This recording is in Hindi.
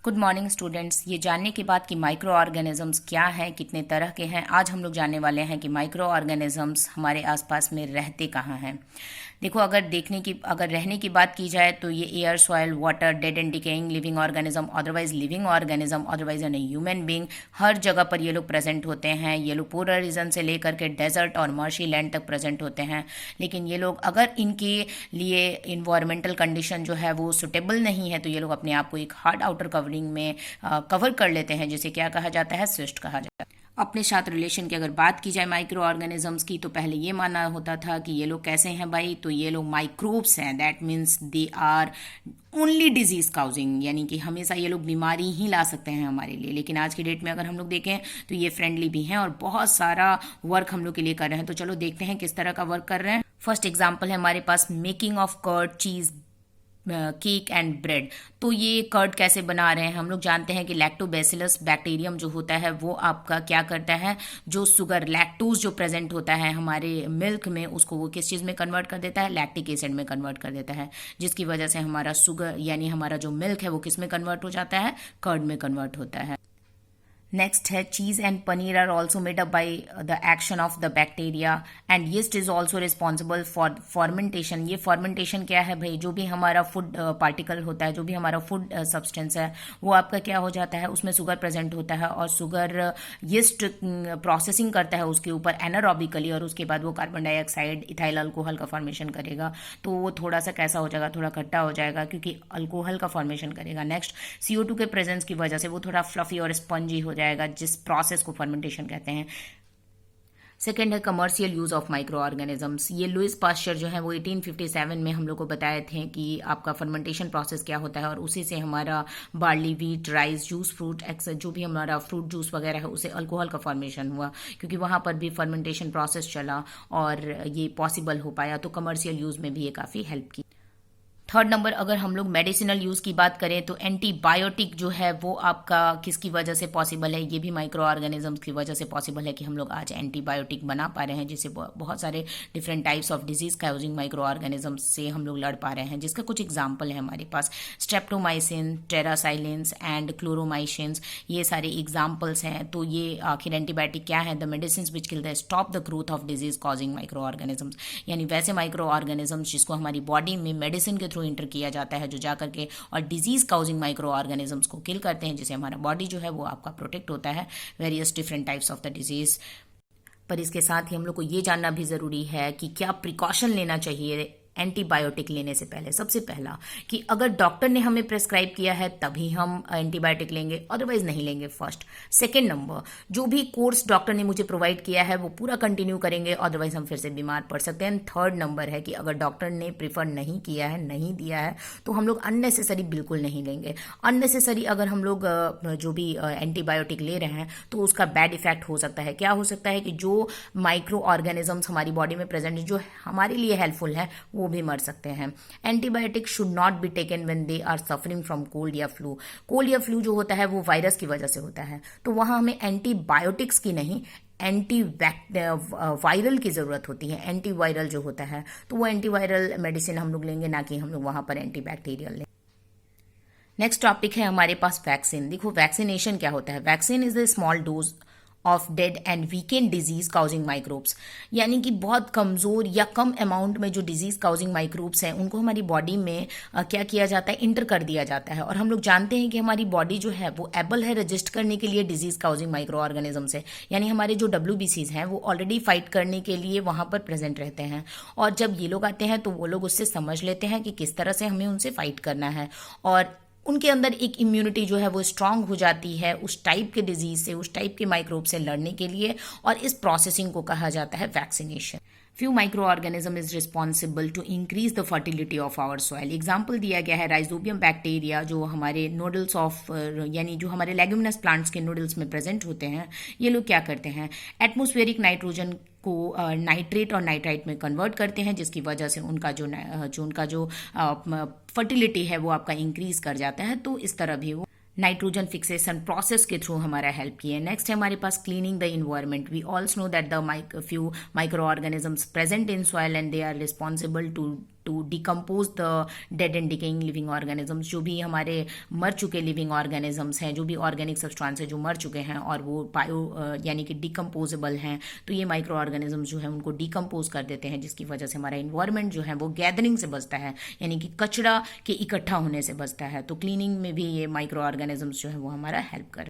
Good morning students. ये जानने के बाद कि माइक्रो ऑर्गेनिजम्स क्या हैं, कितने तरह के हैं, आज हम लोग जानने वाले हैं कि माइक्रो ऑर्गेनिजम्स हमारे आसपास में रहते कहाँ हैं। देखो, अगर रहने की बात की जाए तो ये air, soil, water, dead and decaying living organism, otherwise living organism, otherwise an human being, हर जगह पर ये लोग प्रेजेंट होते हैं। ये लोग पोलर रीजन से लेकर के डेजर्ट और मर्शी लैंड तक प्रेजेंट होते हैं। लेकिन ये लोग अगर इनके लिए इन्वायरमेंटल कंडीशन जो है वो सुटेबल नहीं है तो ये लोग अपने आप को एक हार्ड आउटर कवरिंग में कवर कर लेते हैं, जिसे क्या कहा जाता है, स्विस्ट कहा जाता है। अपने साथ रिलेशन की अगर बात की जाए माइक्रो ऑर्गेनिजम्स की, तो पहले ये माना होता था कि ये लोग कैसे हैं भाई, तो ये लोग माइक्रोब्स हैं। That means they are only disease causing, यानी कि हमेशा ये लोग बीमारी ही ला सकते हैं हमारे लिए। लेकिन आज की डेट में अगर हम लोग देखें तो ये फ्रेंडली भी हैं और बहुत सारा वर्क हम लोग के लिए कर रहे हैं। तो चलो देखते हैं किस तरह का वर्क कर रहे हैं। फर्स्ट एग्जाम्पल है हमारे पास मेकिंग ऑफ कर्ड, चीज, केक एंड ब्रेड। तो ये कर्ड कैसे बना रहे हैं, हम लोग जानते हैं कि लैक्टोबैसिलस बैक्टीरियम जो होता है वो आपका क्या करता है, जो शुगर लैक्टोज जो प्रेजेंट होता है हमारे मिल्क में, उसको वो किस चीज़ में कन्वर्ट कर देता है, लैक्टिक एसिड में कन्वर्ट कर देता है, जिसकी वजह से हमारा शुगर यानी हमारा जो मिल्क है वो किस में कन्वर्ट हो जाता है, कर्ड में कन्वर्ट होता है। नेक्स्ट है cheese and paneer are also made up by the action of the bacteria and yeast is also responsible for fermentation. ये फॉर्मेंटेशन क्या है भाई, जो भी हमारा फूड पार्टिकल होता है, जो भी हमारा फूड सब्सटेंस है वो आपका क्या हो जाता है, उसमें शुगर प्रेजेंट होता है और शुगर यीस्ट प्रोसेसिंग करता है उसके ऊपर एनारोबिकली, और उसके बाद वो कार्बन डाइऑक्साइड इथाइल अल्कोहल का फॉर्मेशन करेगा। तो वो थोड़ा सा कैसा हो जाएगा, थोड़ा खट्टा हो जाएगा क्योंकि अल्कोहल का फॉर्मेशन करेगा। नेक्स्ट, CO2 के प्रेजेंस की वजह से वो थोड़ा फ्लफी और स्पंजी हो जाएगा, जिस प्रोसेस को फर्मेंटेशन कहते हैं। सेकेंड है commercial use of micro organisms. ये लुइस पास्चर जो है वो 1857 में हम लोग को बताए थे कि आपका फर्मेंटेशन प्रोसेस क्या होता है, और उसी से हमारा barley, wheat, rice, juice fruit, जो भी हमारा फ्रूट जूस वगैरह है उसे अल्कोहल का फॉर्मेशन हुआ, क्योंकि वहाँ पर भी फर्मेंटेशन प्रोसेस चला और ये पॉसिबल हो पाया। तो कमर्शियल यूज में भी ये काफ़ी हेल्प की। थर्ड नंबर, अगर हम लोग मेडिसिनल यूज़ की बात करें तो एंटीबायोटिक जो है वो आपका किसकी वजह से पॉसिबल है, ये भी माइक्रो ऑर्गेनिजम्स की वजह से पॉसिबल है कि हम लोग आज एंटीबायोटिक बना पा रहे हैं, जिससे बहुत सारे different types of disease causing micro organisms से हम लोग लड़ पा रहे हैं, जिसका कुछ एग्जाम्पल है हमारे पास स्ट्रेप्टोमाइसिन, टेरासाइलिन्स एंड क्लोरोमाइसिन्स, ये सारे एग्जाम्पल्स हैं। तो ये आखिर एंटीबायोटिक क्या है, the medicine which kill the stop the growth of disease causing micro organisms, यानी वैसे माइक्रो ऑर्गेनिजम्स जिसको हमारी बॉडी में मेडिसिन के थ्रू इंटर किया जाता है, जो जा करके और डिजीज काउजिंग माइक्रो ऑर्गेनिजम्स को किल करते हैं, जिससे हमारा बॉडी जो है वो आपका प्रोटेक्ट होता है various different types of the disease. पर इसके साथ ही हम लोग को ये जानना भी जरूरी है कि क्या प्रिकॉशन लेना चाहिए एंटीबायोटिक लेने से पहले। सबसे पहला कि अगर डॉक्टर ने हमें प्रेस्क्राइब किया है तभी हम एंटीबायोटिक लेंगे, अदरवाइज नहीं लेंगे, फर्स्ट। सेकेंड नंबर, जो भी कोर्स डॉक्टर ने मुझे प्रोवाइड किया है वो पूरा कंटिन्यू करेंगे, अदरवाइज हम फिर से बीमार पड़ सकते हैं। थर्ड नंबर है कि अगर डॉक्टर ने प्रिफर नहीं किया है, नहीं दिया है, तो हम लोग अननेसेसरी बिल्कुल नहीं लेंगे। अननेसेसरी अगर हम लोग जो भी एंटीबायोटिक ले रहे हैं तो उसका बैड इफेक्ट हो सकता है। क्या हो सकता है कि जो माइक्रो ऑर्गेनिजम्स हमारी बॉडी में प्रेजेंट है, जो हमारे लिए हेल्पफुल है, वो भी मर सकते हैं। Antibiotic should not be taken when they are suffering from cold या फ्लू। कोल्ड या फ्लू जो होता है वो वायरस की वजह से होता है, तो वहां हमें एंटीबायोटिक्स की नहीं, एंटी वायरल की ज़रूरत होती है। एंटीवायरल जो होता है तो वो एंटीवायरल मेडिसिन हम लोग लेंगे, ना कि हम लोग वहां पर एंटीबैक्टीरियल लेंगे। नेक्स्ट टॉपिक है हमारे पास वैक्सीन। देखो, वैक्सीनेशन क्या होता है। Vaccine is the small dose of dead and weekend disease causing microbes, यानी कि बहुत कमज़ोर या कम अमाउंट में जो डिजीज काउजिंग माइक्रोब्स हैं उनको हमारी बॉडी में क्या किया जाता है, इंटर कर दिया जाता है। और हम लोग जानते हैं कि हमारी बॉडी जो है वो एबल है रजिस्ट करने के लिए डिजीज काउजिंग माइक्रो ऑर्गेनिज्म से, यानी हमारे जो WBCs हैं वो ऑलरेडी फाइट करने के लिए वहाँ पर प्रेजेंट रहते हैं। और जब ये लोग आते हैं तो वो लोग उससे समझ लेते हैं कि किस तरह से हमें उनसे फाइट करना है, और उनके अंदर एक इम्यूनिटी जो है वो स्ट्रांग हो जाती है उस टाइप के डिजीज से, उस टाइप के माइक्रोब से लड़ने के लिए, और इस प्रोसेसिंग को कहा जाता है vaccination. Few microorganism is responsible to increase the fertility of our soil. Example दिया गया है राइजोबियम बैक्टीरिया, जो हमारे नूडल्स ऑफ यानी जो हमारे लेग्यूमिनस प्लांट्स के नूडल्स में प्रेजेंट होते हैं। ये लोग क्या करते हैं, एटमोस्फेरिक नाइट्रोजन को नाइट्रेट और नाइट्राइट में कन्वर्ट करते हैं, जिसकी वजह से उनका जो फर्टिलिटी है वो आपका इंक्रीज कर जाता है। तो इस तरह भी वो नाइट्रोजन फिक्सेशन प्रोसेस के थ्रू हमारा हेल्प किए। नेक्स्ट है हमारे पास cleaning the environment. We also know that the few micro organisms present in soil and they are responsible to to decompose the dead and decaying living organisms, जो भी हमारे मर चुके लिविंग ऑर्गेनिजम्स हैं, जो भी ऑर्गेनिक सब्सटेंस है जो मर चुके हैं और वो यानी कि डिकम्पोजेबल हैं, तो ये माइक्रो ऑर्गेनिजम्स जो है उनको डिकम्पोज कर देते हैं, जिसकी वजह से हमारा इन्वायरमेंट जो है वो गैदरिंग से बचता है, यानी कि कचरा के इकट्ठा होने से बचता है। तो क्लीनिंग में भी ये माइक्रो ऑर्गेनिजम्स जो है वो हमारा हेल्प कर